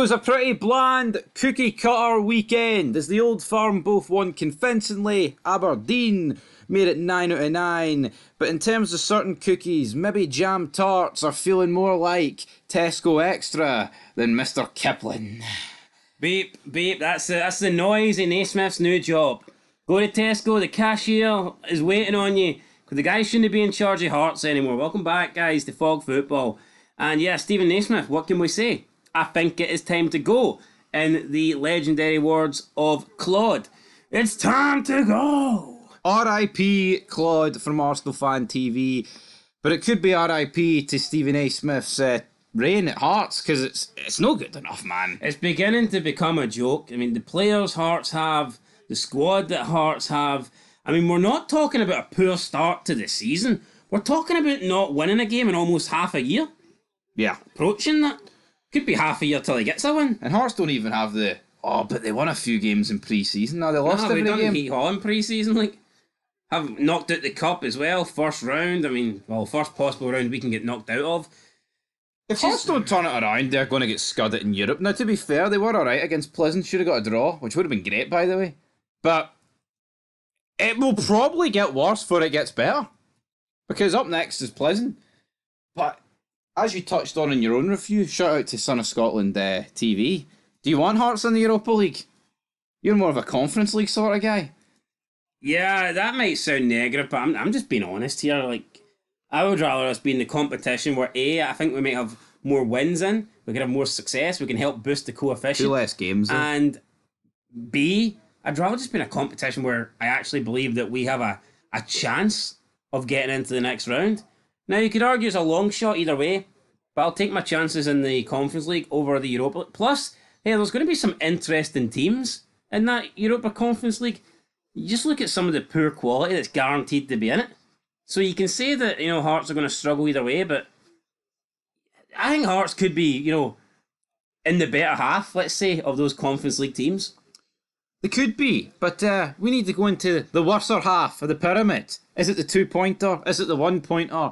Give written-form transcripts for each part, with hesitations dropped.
was a pretty bland cookie cutter weekend as the Old Firm both won convincingly. Aberdeen made it 9 out of 9, but in terms of certain cookies, maybe jam tarts are feeling more like Tesco Extra than Mr. Kipling. Beep, beep, that's the noise in Naismith's new job. Go to Tesco, the cashier is waiting on you, because the guy shouldn't be in charge of Hearts anymore. Welcome back, guys, to Fog Football. And yeah, Stephen Naismith, what can we say? I think it is time to go. In the legendary words of Claude, it's time to go. R.I.P. Claude from Arsenal Fan TV, but it could be R.I.P. to Stephen A. Smith's reign at Hearts, because it's no good enough, man. It's beginning to become a joke. I mean, the players Hearts have, the squad that Hearts have. I mean, we're not talking about a poor start to the season. We're talking about not winning a game in almost half a year. Yeah. Approaching that. Could be half a year till he gets a win. And Hearts don't even have but they won a few games in pre-season. No, they lost every game. We done Heat Hall in pre-season, have knocked out the cup as well, first round. I mean, first possible round we can get knocked out of. If Hearts don't turn it around, they're going to get scudded in Europe. Now, to be fair, they were alright against Pleasant. Should have got a draw, which would have been great, by the way. But it will probably get worse before it gets better. Because up next is Pleasant. But as you touched on in your own review, shout out to Son of Scotland TV. Do you want Hearts in the Europa League? You're more of a Conference League sort of guy. Yeah, that might sound negative, but I'm just being honest here. I would rather us be in the competition where I think we might have more wins in, we can have more success, we can help boost the coefficient. 2 less games. And B, I'd rather just be in a competition where I actually believe that we have a chance of getting into the next round. Now, you could argue it's a long shot either way, but I'll take my chances in the Conference League over the Europa League. Plus, hey, there's going to be some interesting teams in that Europa Conference League. You just look at some of the poor quality that's guaranteed to be in it. So you can say that, Hearts are going to struggle either way, but I think Hearts could be, in the better half, let's say, of those Conference League teams. They could be, but we need to go into the worser half of the pyramid. Is it the 2-pointer? Is it the 1-pointer?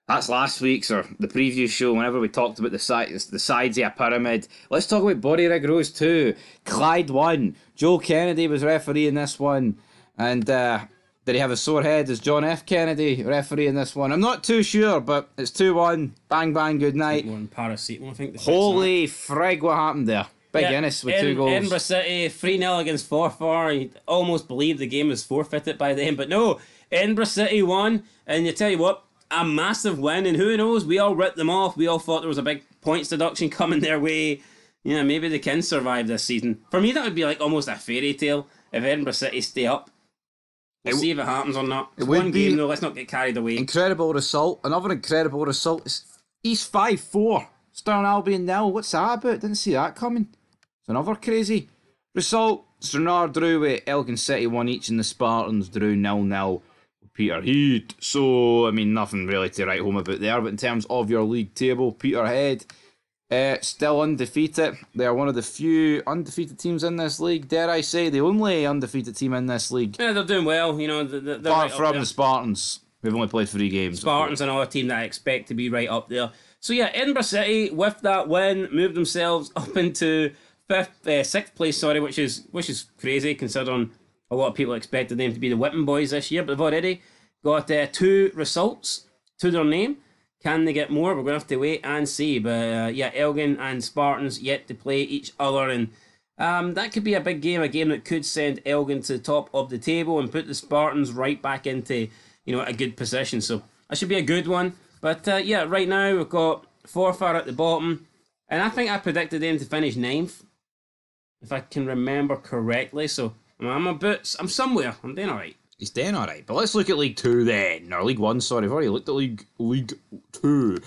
That's last week's or the previous show whenever we talked about the sides of a pyramid. Let's talk about Body Rig Rose 2. Clyde won. Joe Kennedy was refereeing this one. And did he have a sore head? Is John F. Kennedy refereeing this one? I'm not too sure, but it's 2-1. Bang, bang, good night. One paracetamol, I think. Holy frig, what happened there? Big Guinness with 2 goals. Edinburgh City, 3-0 against Forfar. You almost believed the game was forfeited by them, but no. Edinburgh City won, and you tell you what, a massive win, and who knows, we all ripped them off. We all thought there was a big points deduction coming their way. Yeah, maybe they can survive this season. For me, that would be like almost a fairy tale if Edinburgh City stay up. We'll see if it happens or not. It's one game though, let's not get carried away. Incredible result. Another incredible result is East 5-4. Stirling Albion 0. What's that about? Didn't see that coming. It's another crazy result. Stranraer drew with Elgin City 1 each, and the Spartans drew 0-0. Peterhead. So, I mean, nothing really to write home about there, but in terms of your league table, Peterhead still undefeated. They are one of the few undefeated teams in this league. Dare I say, the only undefeated team in this league. Yeah, they're doing well. They're apart from the Spartans. We've only played 3 games. Spartans, another team that I expect to be right up there. So yeah, Edinburgh City, with that win, moved themselves up into 6th place, which is crazy considering a lot of people expected them to be the Whipping Boys this year, but they've already got 2 results to their name. Can they get more? We're going to have to wait and see. But Elgin and Spartans yet to play each other, and that could be a big game, a game that could send Elgin to the top of the table and put the Spartans right back into a good position. So that should be a good one. But right now we've got Forfar at the bottom, and I think I predicted them to finish 9th, if I can remember correctly. So I'm somewhere. I'm doing alright. He's doing alright. But let's look at League 2 then. Or League 1, sorry. I've already looked at League 2.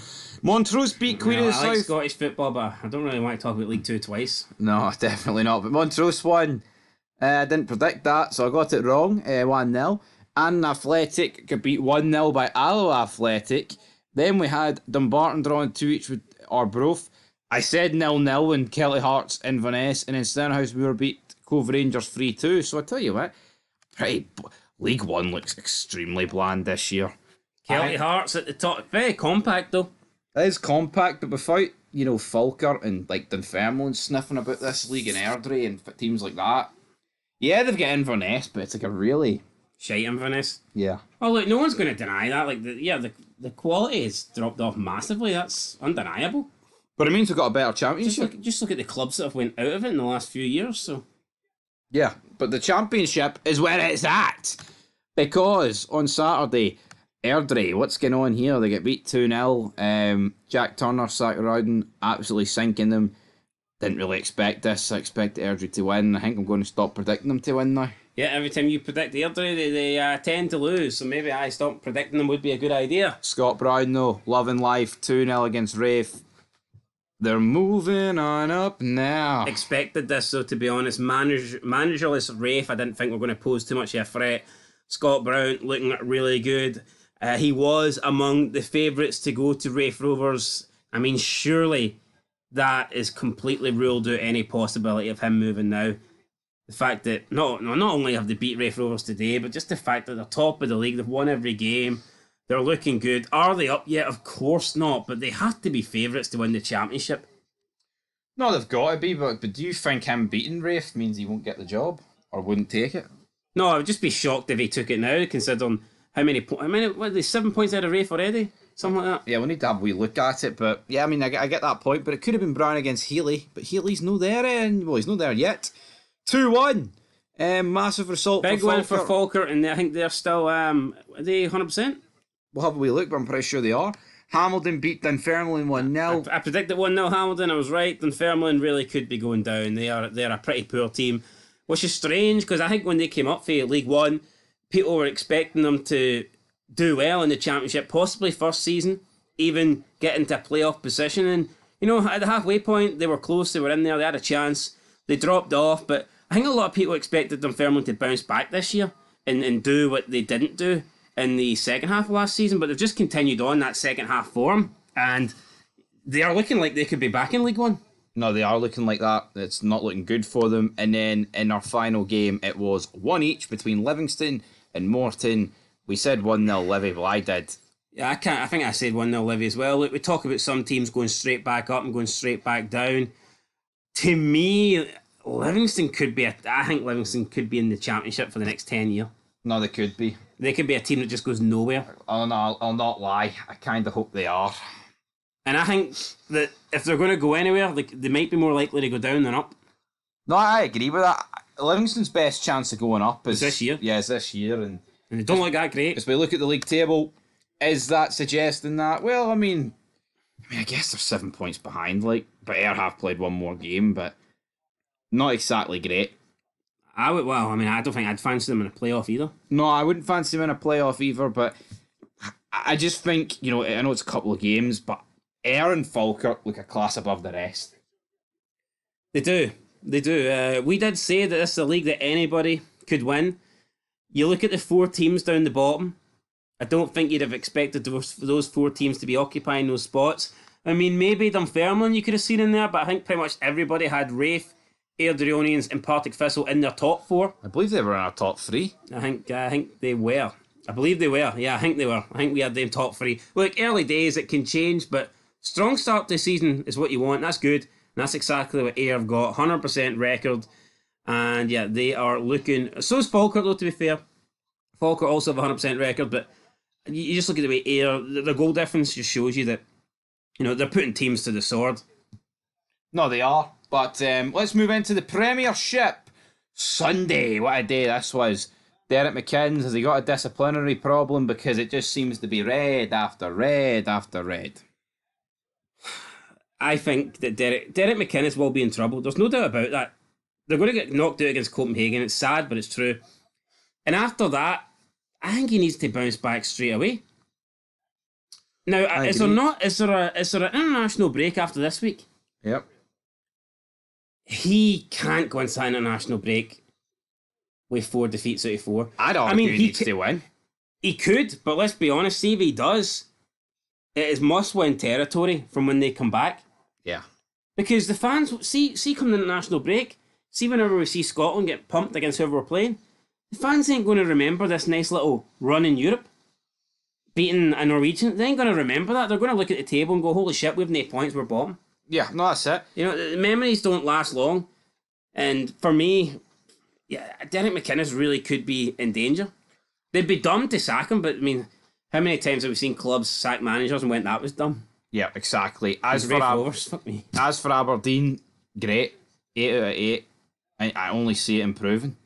Montrose beat Queen of the South. I like Scottish football, but I don't really want to talk about League 2 twice. No, definitely not. But Montrose won. I didn't predict that, so I got it wrong. 1-0. And Athletic got beat 1-0 by Alloa Athletic. Then we had Dumbarton drawing 2 each with Arbroath. I said 0-0 in Kelty Hearts Inverness, and in Stenhouse we were beat Cove Rangers 3-2. So I tell you what, League 1 looks extremely bland this year. Kelty Hearts at the top. Very compact though. It is compact, but Falkirk and like Dunfermline sniffing about this league and Airdrie and teams like that. Yeah, they've got Inverness, but it's like a really Shite Inverness. yeah. Oh, look, no one's going to deny that. Like, the quality has dropped off massively. That's undeniable. But it means we've got a better championship. Just look at the clubs that have went out of it in the last few years. So Yeah, but the championship is where it's at. Because on Saturday, Airdrie, what's going on here? They get beat 2-0. Jack Turner, Sack Rowden, absolutely sinking them. Didn't really expect this. I expected Airdrie to win. I think I'm going to stop predicting them to win now. yeah, every time you predict Airdrie, they tend to lose. So maybe I stop predicting them would be a good idea. Scott Brown, though, loving life, 2-0 against Rafe. They're moving on up now. Expected this, though, to be honest. Managerless Rafe, I didn't think we were going to pose too much of a threat. Scott Brown looking really good. He was among the favourites to go to Rafe Rovers. I mean, surely that is completely ruled out any possibility of him moving now. The fact that not only have they beat Rafe Rovers today, but just the fact that they're top of the league, they've won every game, they're looking good. Are they up yet? Of course not, but they have to be favourites to win the championship. No, they've got to be, but do you think him beating Rafe means he won't get the job or wouldn't take it? No, I would just be shocked if he took it now, considering how many what are they, 7 points out of Rafe already? Something like that. Yeah, we need to have a wee look at it, but yeah, I mean, I get that point, but it could have been Brown against Healy, but Healy's no there, and well, he's not there yet. 2-1, massive result. Big win for Falkirk, and I think they're still are they 100%? We'll have a wee look, but I'm pretty sure they are. Hamilton beat Dunfermline 1-0. I predicted 1-0 Hamilton. I was right. Dunfermline really could be going down. They're a pretty poor team, which is strange because I think when they came up for League One, people were expecting them to do well in the Championship, possibly first season, even get into a playoff position. And at the halfway point, they were close. They were in there. They had a chance. They dropped off, but I think a lot of people expected Dunfermline to bounce back this year and do what they didn't do in the second half of last season, but they've just continued on that second half form, and they are looking like they could be back in League One. No, they are looking like that. It's not looking good for them. And then in our final game, it was 1 each between Livingston and Morton. We said 1-0 Livy, well, I did. Yeah, I think I said 1-0 Livy as well. Look, we talk about some teams going straight back up and going straight back down. To me, Livingston could be I think Livingston could be in the Championship for the next 10 years. No, they could be. They could be a team that just goes nowhere. I'll not lie. I kind of hope they are. And I think that if they're going to go anywhere, they might be more likely to go down than up. No, I agree with that. Livingston's best chance of going up is this year. Yeah, it's this year. And they don't look that great. As we look at the league table, is that suggesting that? Well, I mean, I guess they're 7 points behind, but Ayr have played one more game, but not exactly great. I don't think I'd fancy them in a playoff either. No, I wouldn't fancy them in a playoff either, but I just think, I know it's a couple of games, but Ayr and Falkirk look a class above the rest. They do. We did say that this is a league that anybody could win. You look at the 4 teams down the bottom, I don't think you'd have expected those 4 teams to be occupying those spots. I mean, maybe Dunfermline you could have seen in there, but I think pretty much everybody had Rafe, Airdrieonians and Partick Thistle in their top 4. I believe they were in our top 3. I think they were. I believe they were. Yeah, I think they were. I think we had them top 3. Look, early days, it can change, but strong start to the season is what you want. That's good. And that's exactly what Ayr have got. 100% record. And yeah, they are looking... So is Falkirk, though, to be fair. Falkirk also have a 100% record, but you just look at the way Ayr... The goal difference just shows you that, they're putting teams to the sword. No, they are. But let's move into the Premiership. Sunday, what a day this was. Derek McKinns, has he got a disciplinary problem? Because it just seems to be red after red after red. I think that Derek McInnes will be in trouble. There's no doubt about that. They're going to get knocked out against Copenhagen. It's sad, but it's true. And after that, I think he needs to bounce back straight away. Now, is there an international break after this week? Yep. He can't go into an international break with 4 defeats out of 4. I mean, he needs to win. He could, but let's be honest, see if he does, it is must-win territory from when they come back. Yeah. Because the fans, see come the international break, see whenever we see Scotland get pumped against whoever we're playing, the fans ain't going to remember this nice little run in Europe, beating a Norwegian. They ain't going to remember that. They're going to look at the table and go, holy shit, we have 8 points, we're bottom. Yeah, no, that's it. You know, the memories don't last long. And for me, yeah, Derek McInnes really could be in danger. They'd be dumb to sack him, but I mean, how many times have we seen clubs sack managers and went, that was dumb? Yeah, exactly. Fuck me. As for Aberdeen, great. 8 out of 8. I only see it improving.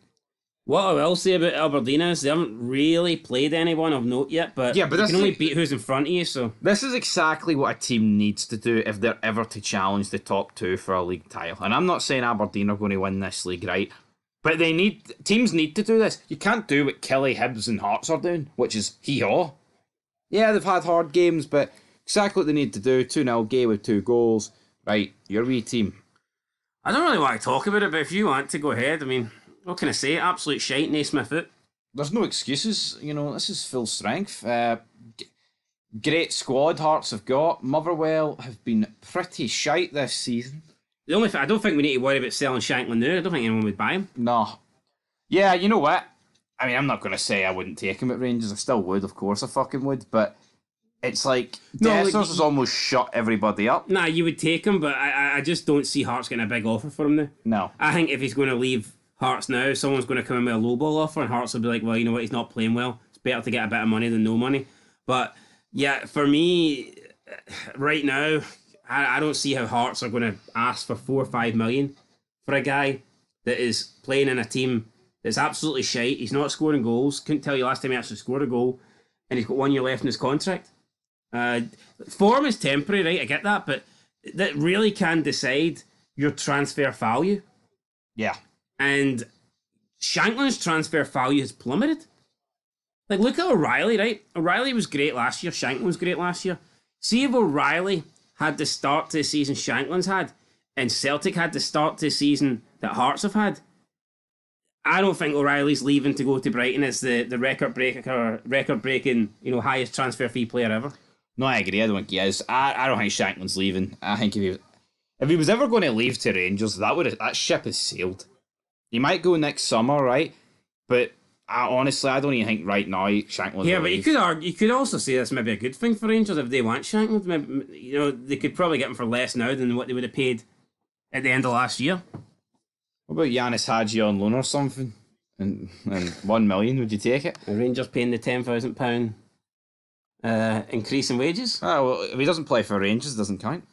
What I will say about Aberdeen is they haven't really played anyone of note yet, but you can only beat who's in front of you, so... This is exactly what a team needs to do if they're ever to challenge the top 2 for a league title. And I'm not saying Aberdeen are going to win this league, right? But teams need to do this. You can't do what Kelly, Hibs and Hearts are doing, which is hee-haw. Yeah, they've had hard games, but exactly what they need to do. 2-0 Gay with 2 goals. Right, your wee team. I don't really want to talk about it, but if you want to, go ahead. I mean... What can I say? Absolute shite, Naismith out. There's no excuses. You know, this is full strength. Great squad Hearts have got. Motherwell have been pretty shite this season. The only thing, I don't think we need to worry about selling Shankland now. I don't think anyone would buy him. No. Yeah, you know what? I mean, I'm not going to say I wouldn't take him at Rangers. I still would, of course I fucking would. But it's like, Dessers has almost shut everybody up. Nah, you would take him, but I just don't see Hearts getting a big offer for him now. No. I think if he's going to leave Hearts now, someone's going to come in with a lowball offer, and Hearts will be like, well, you know what, he's not playing well. It's better to get a bit of money than no money. But yeah, for me, right now, I don't see how Hearts are going to ask for 4 or 5 million for a guy that is playing in a team that's absolutely shite. He's not scoring goals. Couldn't tell you last time he actually scored a goal, and he's got 1 year left in his contract. Form is temporary, right? I get that, but that really can decide your transfer value. Yeah. And Shankland's transfer value has plummeted. Like, look at O'Reilly, right? O'Reilly was great last year. Shankland was great last year. See if O'Reilly had the start to the season Shankland's had, and Celtic had the start to the season that Hearts have had. I don't think O'Reilly's leaving to go to Brighton as the record-breaking, highest transfer fee player ever. No, I agree. I don't think he is. I don't think Shankland's leaving. I think if he was ever going to leave to Rangers, that ship is sailed. He might go next summer, right? But honestly, I don't even think right now Shankland. Yeah, but you could also say that's maybe a good thing for Rangers if they want Shankland. Maybe, they could probably get him for less now than what they would have paid at the end of last year. What about Yanis Hadji on loan or something? And 1 million, would you take it? The Rangers paying the £10,000 increase in wages? Oh, well, if he doesn't play for Rangers, it doesn't count.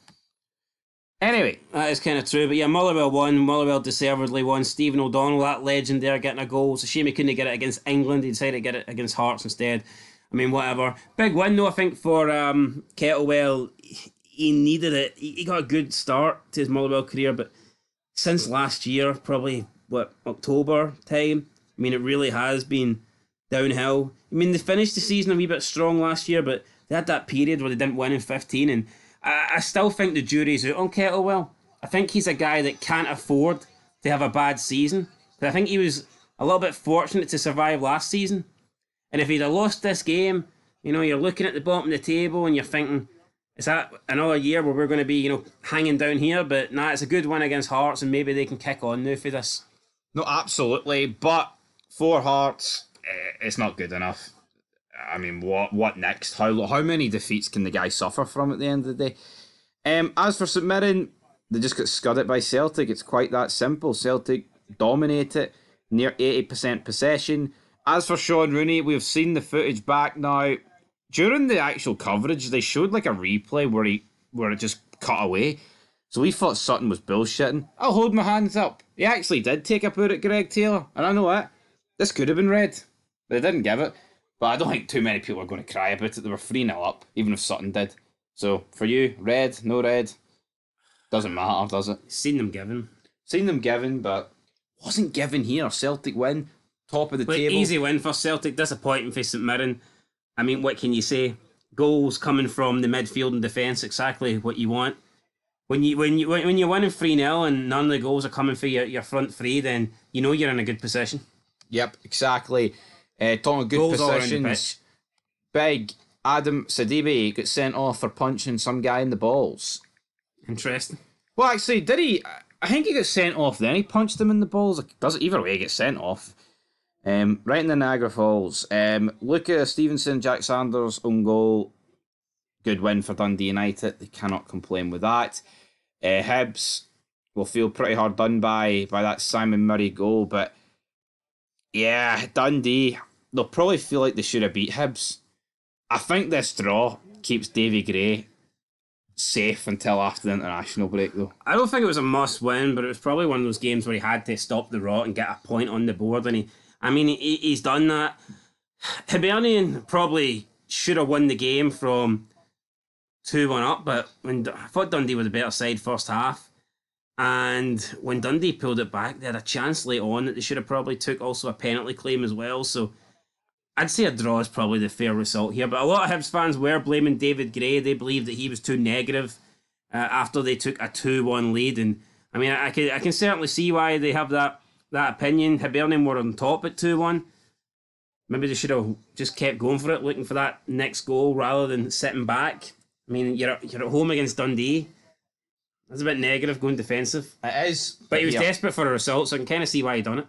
Anyway. That is kind of true, but yeah, Motherwell won. Motherwell deservedly won. Stephen O'Donnell, that legend there, getting a goal. It's a shame he couldn't get it against England. He decided to get it against Hearts instead. I mean, whatever. Big win, though, I think, for Kettlewell. He needed it. He got a good start to his Motherwell career, but since last year, probably, October time, I mean, it really has been downhill. I mean, they finished the season a wee bit strong last year, but they had that period where they didn't win in 15, and I still think the jury's out on Kettlewell. I think he's a guy that can't afford to have a bad season. But I think he was a little bit fortunate to survive last season. And if he'd have lost this game, you're looking at the bottom of the table and you're thinking, is that another year where we're going to be, hanging down here? But nah, it's a good win against Hearts and maybe they can kick on now for this. No, absolutely. But for Hearts, it's not good enough. I mean, what next? How many defeats can the guy suffer from at the end of the day? As for St Mirren, they just got scudded by Celtic. It's quite that simple. Celtic dominate it, near 80% possession. As for Sean Rooney, we've seen the footage back now. During the actual coverage, they showed like a replay where it just cut away. So we thought Sutton was bullshitting. I'll hold my hands up. He actually did take a put at Greg Taylor. And I know what? This could have been red. But they didn't give it. But I don't think too many people are going to cry about it. They were 3-0 up, even if Sutton did. So, for you, red, no red, doesn't matter, does it? Seen them given. Seen them given, but wasn't given here. Celtic win, top of the table. Easy win for Celtic, disappointing for St Mirren. I mean, what can you say? Goals coming from the midfield and defence, exactly what you want. When you're winning 3-0 and none of the goals are coming for your front three, then you know you're in a good position. Yep, exactly. Talking of good goals positions, big Adam Sidibe got sent off for punching some guy in the balls. Interesting. Well, actually, did he? I think he got sent off then. He punched him in the balls. Either way, he gets sent off. Right in the Niagara Falls. Luca Stevenson, Jack Sanders, own goal. Good win for Dundee United. They cannot complain with that. Hibs will feel pretty hard done by that Simon Murray goal, but yeah, Dundee, they'll probably feel like they should have beat Hibs. I think this draw keeps Davy Gray safe until after the international break, though. I don't think it was a must win, but it was probably one of those games where he had to stop the rot and get a point on the board, and he's done that. Hibernian probably should have won the game from 2-1 up, but I thought Dundee was a better side first half. And when Dundee pulled it back, they had a chance late on that they should have probably took, also a penalty claim as well. So I'd say a draw is probably the fair result here. But a lot of Hibs fans were blaming David Gray. They believed that he was too negative after they took a 2-1 lead. And I mean, I can certainly see why they have that opinion. Hibernian were on top at 2-1. Maybe they should have just kept going for it, looking for that next goal rather than sitting back. I mean, you're at home against Dundee. That's a bit negative, going defensive. It is. But he was desperate for a result, so I can kind of see why he done it.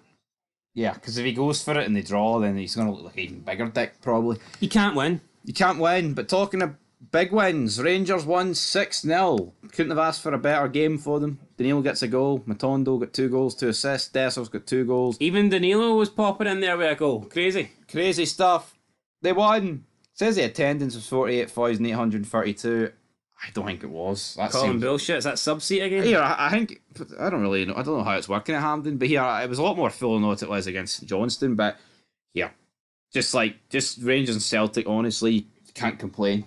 Yeah, because if he goes for it and they draw, then he's going to look like an even bigger dick, probably. You can't win. You can't win, but talking of big wins, Rangers won 6-0. Couldn't have asked for a better game for them. Danilo gets a goal, Matondo got 2 goals, 2 assists, Desser's got 2 goals. Even Danilo was popping in there with a goal. Crazy. Crazy stuff. They won. Says the attendance was 48,832. I don't think it was. That Calling seems bullshit. Is that sub-seat again? Here, I think, I don't really know. I don't know how it's working at Hampden, but here, it was a lot more full than what it was against Johnston. But yeah, just Rangers and Celtic, honestly, can't complain.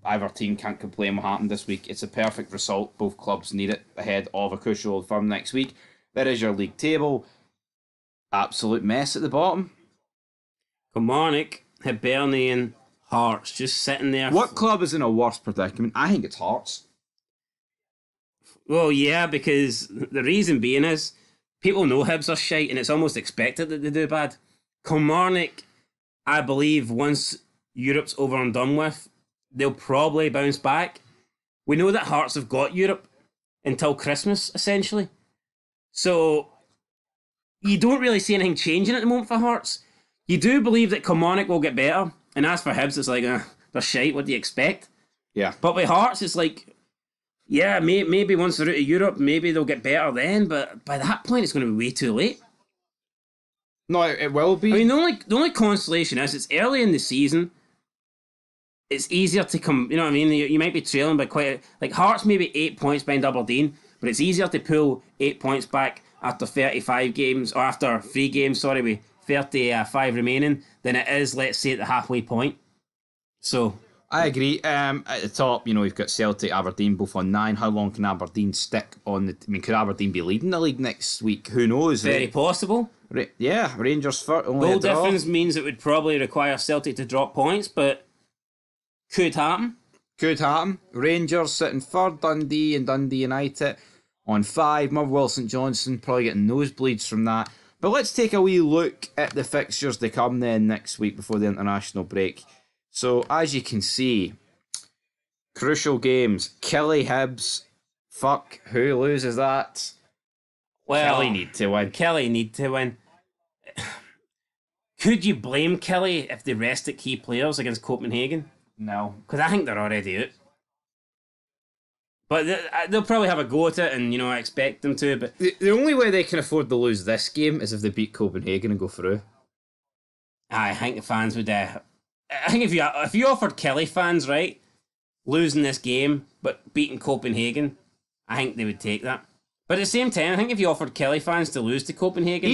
Either team can't complain what happened this week. It's a perfect result. Both clubs need it ahead of a crucial Old Firm next week. There is your league table. Absolute mess at the bottom. Kilmarnock, Hibernian, Hearts, just sitting there. What club is in a worse predicament? I think it's Hearts. Well, yeah, because the reason being is people know Hibs are shite and it's almost expected that they do bad. Kilmarnock, I believe, once Europe's over and done with, they'll probably bounce back. We know that Hearts have got Europe until Christmas, essentially. So you don't really see anything changing at the moment for Hearts. You do believe that Kilmarnock will get better. And as for Hibs, it's like, they're shite, what do you expect? Yeah. But with Hearts, it's like, yeah, maybe once they're out of Europe, maybe they'll get better then, but by that point, it's going to be way too late. No, it will be. I mean, the only consolation is it's early in the season. It's easier to come, you know what I mean? You might be trailing by like Hearts maybe 8 points behind Aberdeen, but it's easier to pull 8 points back after 35 games, or after 3 games, sorry, with 35 remaining, than it is, let's say, at the halfway point. So I agree. At the top, we've got Celtic, Aberdeen, both on 9. How long can Aberdeen stick on the? I mean, could Aberdeen be leading the league next week? Who knows? Very possible. Yeah, Rangers first. Only goal difference means it would probably require Celtic to drop points, but could happen. Could happen. Rangers sitting third, Dundee and Dundee United on 5. Motherwell, St Johnstone probably getting nosebleeds from that. But let's take a wee look at the fixtures to come then next week before the international break. So, as you can see, crucial games. Killie Hibs. Fuck, who loses that? Well, Killie need to win. Could you blame Killie if they rested key players against Copenhagen? No. Because I think they're already out. But they'll probably have a go at it, and I expect them to. But the only way they can afford to lose this game is if they beat Copenhagen and go through. I think the fans would. I think if you offered Killie fans, right, losing this game but beating Copenhagen, I think they would take that. But at the same time, I think if you offered Killie fans to lose to Copenhagen,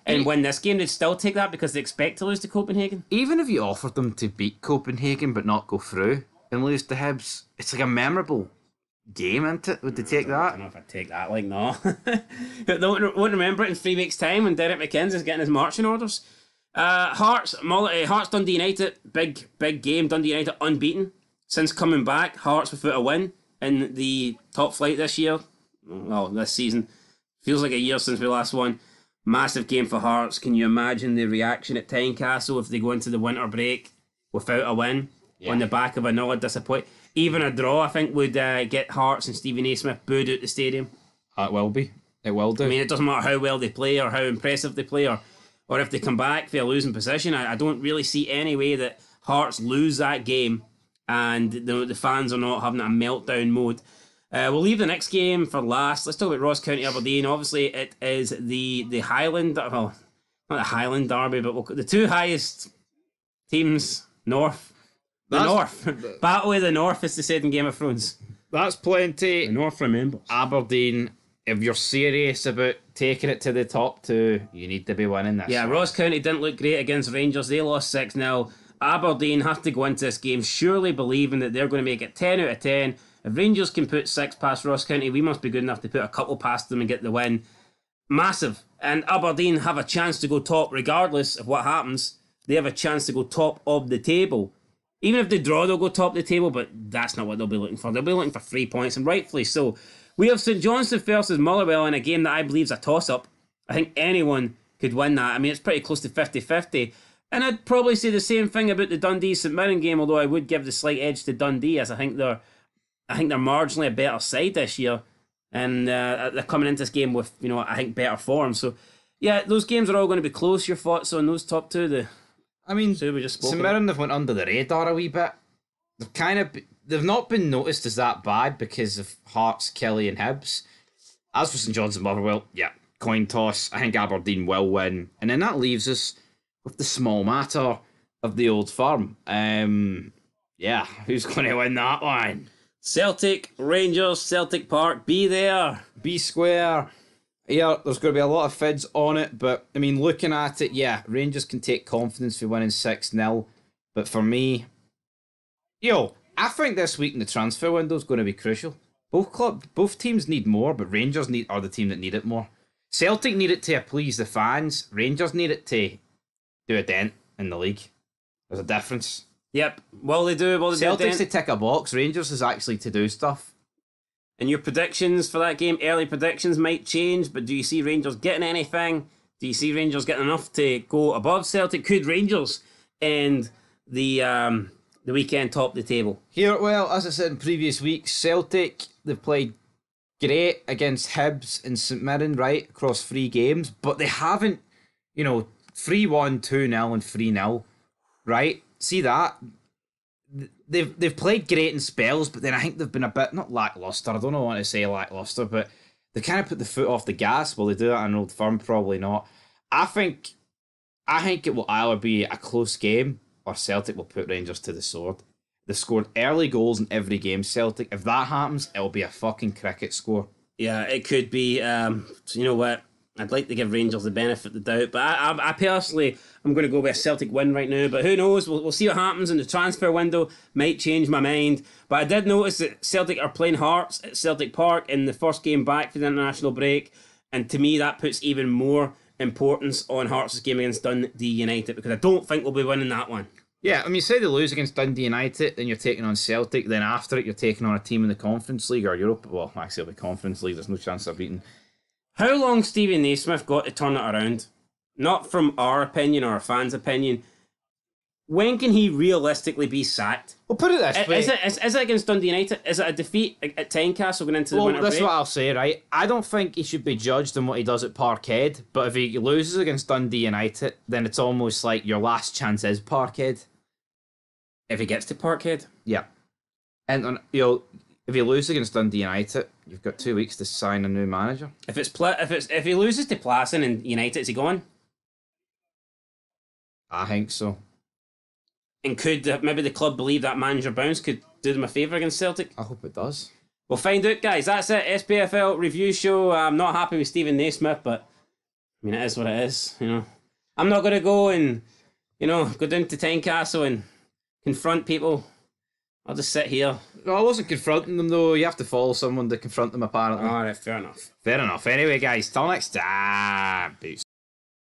and win this game, they'd still take that because they expect to lose to Copenhagen. Even if you offered them to beat Copenhagen but not go through and lose to Hibs, it's like a memorable game, isn't it? Would they take that? I don't know if I'd take that, no. They won't remember it in 3 weeks' time when Derek McKenzie's getting his marching orders. Hearts Dundee United, big game. Dundee United unbeaten since coming back. Hearts without a win in the top flight this year. Well, this season. Feels like a year since we last won. Massive game for Hearts. Can you imagine the reaction at Tynecastle if they go into the winter break without a win on the back of another disappointment? Even a draw, I think, would get Hearts and Stevie Naismith booed out the stadium. It will be. It will do. I mean, it doesn't matter how well they play or how impressive they play or if they come back for a losing position. I don't really see any way that Hearts lose that game and the fans are not having a meltdown mode. We'll leave the next game for last. Let's talk about Ross County Aberdeen. Obviously, it is the Highland, well, not the Highland Derby, but the two highest teams north. The North. Battle of the North, as they said in Game of Thrones. That's plenty. The North remembers. Aberdeen, if you're serious about taking it to the top two, you need to be winning this. Yeah, Ross County didn't look great against Rangers. They lost 6-0. Aberdeen have to go into this game surely believing that they're going to make it 10 out of 10. If Rangers can put 6 past Ross County, we must be good enough to put a couple past them and get the win. Massive. And Aberdeen have a chance to go top regardless of what happens. They have a chance to go top of the table. Even if they draw, they'll go top of the table, but that's not what they'll be looking for. They'll be looking for 3 points, and rightfully so. We have St Johnstone versus Motherwell in a game that I believe is a toss-up. I think anyone could win that. I mean, it's pretty close to 50-50. And I'd probably say the same thing about the Dundee-St Mirren game, although I would give the slight edge to Dundee, as I think they're marginally a better side this year. And they're coming into this game with, I think, better form. So, yeah, those games are all going to be close. Your thoughts on those top two? St Mirren have went under the radar a wee bit. They've not been noticed as that bad because of Hearts, Kelly and Hibs. As for St John's and Motherwell, yeah, coin toss. I think Aberdeen will win. And then that leaves us with the small matter of the Old Firm. Who's going to win that one? Celtic, Rangers, Celtic Park, be there. Be square. Yeah, there's going to be a lot of fids on it, but, I mean, looking at it, yeah, Rangers can take confidence for winning 6-0, but for me, I think this week in the transfer window is going to be crucial. Both teams need more, but Rangers are the team that need it more. Celtic need it to please the fans, Rangers need it to do a dent in the league. There's a difference. Yep, well they do. Celtic's to tick a box, Rangers is actually to do stuff. And your predictions for that game, early predictions might change, but do you see Rangers getting anything? Do you see Rangers getting enough to go above Celtic? Could Rangers end the weekend top the table? Well, as I said in previous weeks, Celtic, they've played great against Hibs and St Mirren, right, across 3 games, but they haven't, 3-1, 2-0 and 3-0, right? See that? They've played great in spells, but then I think they've been a bit, not lacklustre, I don't know want to say lacklustre, but they kind of put the foot off the gas. Will they do that in Old Firm? Probably not. I think it will either be a close game or Celtic will put Rangers to the sword. They've scored early goals in every game, Celtic. If that happens, it'll be a fucking cricket score. Yeah, it could be. You know what? I'd like to give Rangers the benefit of the doubt, but I personally, I'm going to go with a Celtic win right now. But who knows? We'll see what happens in the transfer window. Might change my mind. But I did notice that Celtic are playing Hearts at Celtic Park in the first game back for the international break. And to me, that puts even more importance on Hearts' game against Dundee United, because I don't think we'll be winning that one. Yeah, I mean, say they lose against Dundee United, then you're taking on Celtic. Then after it, you're taking on a team in the Conference League or Europe. Well, actually, it'll be Conference League. There's no chance of beating. How long Stevie Naismith got to turn it around? Not from our opinion or a fan's opinion. When can he realistically be sacked? Well, put it this way. Is it against Dundee United? Is it a defeat at Tynecastle going into the winter break? That's what I'll say, right? I don't think he should be judged on what he does at Parkhead, but if he loses against Dundee United, then it's almost like your last chance is Parkhead. If he gets to Parkhead? Yeah. And, if he loses against Dundee United, you've got 2 weeks to sign a new manager. If he loses to Plassen and United, is he gone? I think so. And could maybe the club believe that manager bounce could do them a favour against Celtic? I hope it does. We'll find out, guys. That's it. SPFL review show. I'm not happy with Stephen Naismith, but I mean, it is what it is. I'm not going to go and go down to Tynecastle and confront people. I'll just sit here. No, I wasn't confronting them, though. You have to follow someone to confront them, apparently. All right, fair enough. Fair enough. Anyway, guys, till next time. Peace.